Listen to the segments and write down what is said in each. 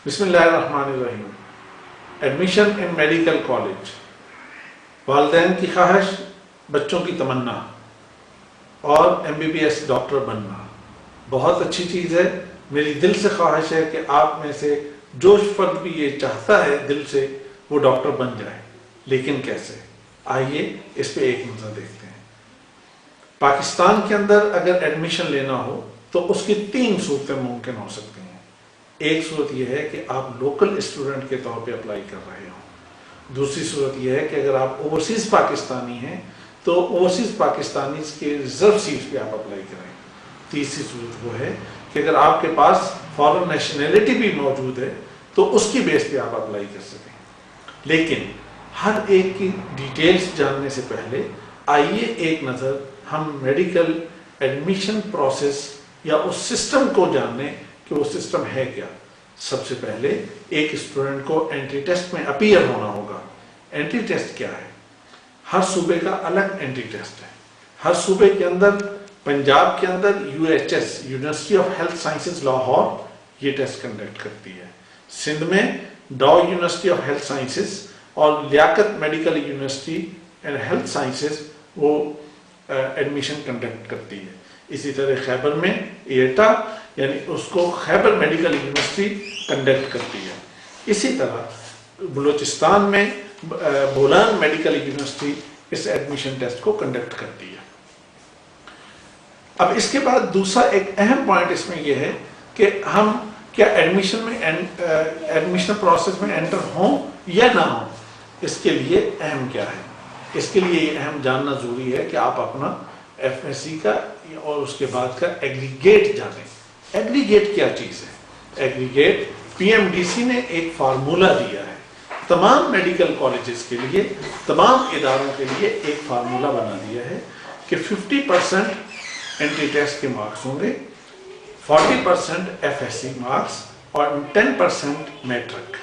بسم اللہ الرحمن الرحیم۔ ایڈمیشن ان میڈیکل کالج، والدین کی خواہش، بچوں کی تمنا اور MBBS ڈاکٹر بننا بہت اچھی چیز ہے۔ میری دل سے خواہش ہے کہ آپ میں سے جو فرد بھی یہ چاہتا ہے دل سے وہ ڈاکٹر بن جائے، لیکن کیسے؟ آئیے اس پہ ایک نظر دیکھتے ہیں۔ پاکستان کے اندر اگر ایڈمیشن لینا ہو تو اس کی 3 صورتیں ممکن ہو سکتی ہیں۔ ایک صورت یہ ہے کہ آپ لوکل اسٹوڈنٹ کے طور پہ اپلائی کر رہے ہوں۔ دوسری صورت یہ ہے کہ اگر آپ اوورسیز پاکستانی ہیں تو اوورسیز پاکستانیز کے ریزرو سیٹ پہ آپ اپلائی کریں۔ تیسری صورت وہ ہے کہ اگر آپ کے پاس فارن نیشنلٹی بھی موجود ہے تو اس کی بیس پہ آپ اپلائی کر سکیں۔ لیکن ہر ایک کی ڈیٹیلز جاننے سے پہلے آئیے ایک نظر ہم میڈیکل ایڈمیشن پروسیس یا اس سسٹم کو جانیں کہ وہ سسٹم ہے کیا۔ سب سے پہلے ایک اسٹوڈنٹ کو انٹری ٹیسٹ میں اپیئر ہونا ہوگا۔ انٹری ٹیسٹ کیا ہے؟ ہر صوبے کا الگ انٹری ٹیسٹ ہے۔ ہر صوبے کے اندر، پنجاب کے اندر UHS university of health sciences Lahore یہ ٹیسٹ کنڈکٹ کرتی ہے۔ سندھ میں Dow university of health sciences اور Liaquat medical university and health sciences وہ ایڈمیشن کنڈکٹ کرتی ہے۔ اسی طرح خیبر میں ایٹا یعنی اس کو خیبر میڈیکل یونیورسٹی کنڈکٹ کرتی ہے۔ اسی طرح بلوچستان میں بولان میڈیکل یونیورسٹی اس ایڈمیشن ٹیسٹ کو کنڈکٹ کرتی ہے۔ اب اس کے بعد دوسرا ایک اہم پوائنٹ اس میں یہ ہے کہ ہم کیا ایڈمیشن پروسیس میں انٹر ہوں یا نہ ہوں، اس کے لیے اہم کیا ہے؟ اس کے لیے یہ اہم جاننا ضروری ہے کہ آپ اپنا FSC کا اور اس کے بعد کا ایگریگیٹ جانیں۔ ایگریگیٹ کیا چیز ہے؟ ایگریگیٹ PMDC نے ایک فارمولہ دیا ہے۔ تمام میڈیکل کالجز کے لیے، تمام اداروں کے لیے ایک فارمولہ بنا دیا ہے کہ 50% انٹری ٹیسٹ کے مارکس ہوں گے، 40% FSC مارکس اور 10% میٹرک۔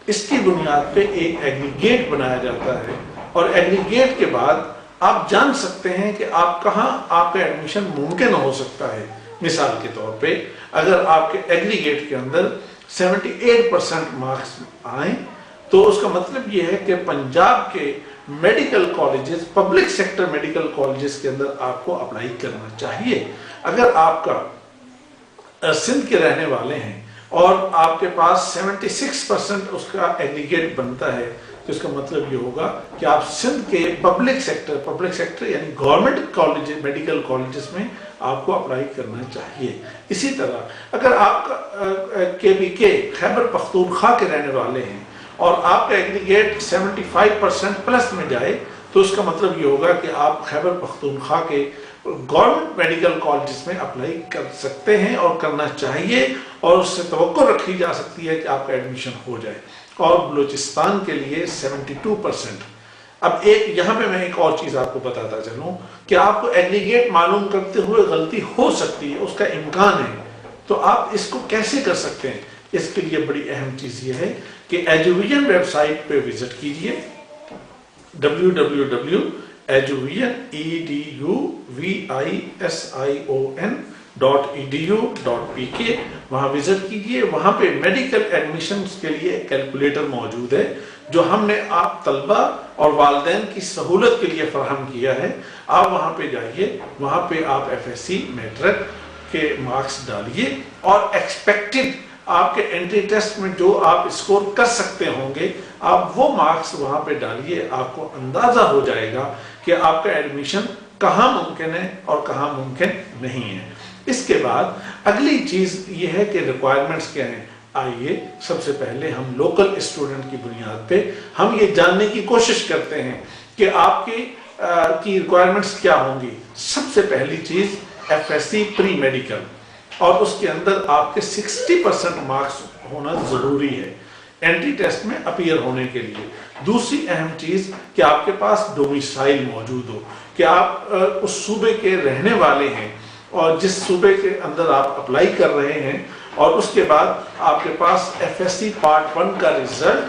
اس کی بنیاد پہ ایک ایگریگیٹ بنایا جاتا ہے اور ایگریگیٹ کے بعد آپ جان سکتے ہیں کہ آپ کہاں آپ کا ایڈمیشن ممکن ہو سکتا ہے۔ مثال کے طور پہ اگر آپ کے ایگریگیٹ کے اندر 78% مارکس آئیں تو اس کا مطلب یہ ہے کہ پنجاب کے medical colleges, public sector medical colleges کے اندر آپ کو اپلائی کرنا چاہیے۔ اگر آپ کا سندھ کے رہنے والے ہیں اور آپ کے پاس 76% اس کا ایگریگیٹ بنتا ہے تو اس کا مطلب یہ ہوگا کہ آپ سندھ کے پبلک سیکٹر یعنی گورنمنٹ کالج، میڈیکل کالجز میں آپ کو اپلائی کرنا چاہیے۔ اسی طرح اگر آپ KPK خیبر پختونخوا کے رہنے والے ہیں اور آپ کا ایگریگیٹ 75% پلس میں جائے تو اس کا مطلب یہ ہوگا کہ آپ خیبر پختونخوا کے گورنمنٹ میڈیکل کالجز میں اپلائی کر سکتے ہیں اور کرنا چاہیے، اور اس سے توقع رکھی جا سکتی ہے کہ آپ کا ایڈمیشن ہو جائے۔ اور بلوچستان کے لیے 72%۔ اب یہاں پہ میں ایک اور چیز آپ کو بتاتا چلوں کہ آپ کو ایگریگیٹ معلوم کرتے ہوئے غلطی ہو سکتی ہے، اس کا امکان ہے، تو آپ اس کو کیسے کر سکتے ہیں؟ اس کے لیے بڑی اہم چیز یہ ہے کہ ایجوویژن ویب سائٹ پہ وزٹ کیجئے، www.eduvision.edu.pk وہاں وزٹ کیجئے۔ وہاں پہ میڈیکل ایڈمیشنز کے لیے کیلکولیٹر موجود ہے جو ہم نے آپ طلبہ اور والدین کی سہولت کے لیے فراہم کیا ہے۔ آپ وہاں پہ جائیے، وہاں پہ آپ FSC میٹرک کے مارکس ڈالیے اور ایکسپیکٹڈ آپ کے انٹری ٹیسٹ میں جو آپ اسکور کر سکتے ہوں گے آپ وہ مارکس وہاں پہ ڈالیے۔ آپ کو اندازہ ہو جائے گا کہ آپ کا ایڈمیشن کہاں ممکن ہے اور کہاں ممکن نہیں ہے۔ اس کے بعد اگلی چیز یہ ہے کہ ریکوائرمنٹس کیا ہیں۔ آئیے سب سے پہلے ہم لوکل اسٹوڈنٹ کی بنیاد پہ ہم یہ جاننے کی کوشش کرتے ہیں کہ آپ کی ریکوائرمنٹس کیا ہوں گی۔ سب سے پہلی چیز FSC پری میڈیکل، اور اس کے اندر آپ کے 60% مارکس ہونا ضروری ہے انٹری ٹیسٹ میں اپیئر ہونے کے لیے۔ دوسری اہم چیز کہ آپ کے پاس ڈومیسائل موجود ہو، کہ آپ اس صوبے کے رہنے والے ہیں اور جس صوبے کے اندر آپ اپلائی کر رہے ہیں، اور اس کے بعد آپ کے پاس FSC پارٹ 1 کا رزلٹ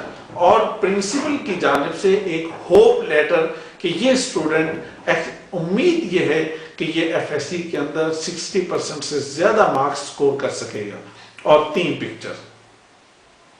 اور پرنسپل کی جانب سے ایک ہوپ لیٹر کہ یہ اسٹوڈنٹ امید یہ ہے کہ یہ FSC کے اندر 60% سے زیادہ مارکس سکور کر سکے گا، اور 3 پکچر۔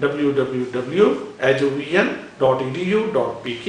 www.eduvian.edu.pk,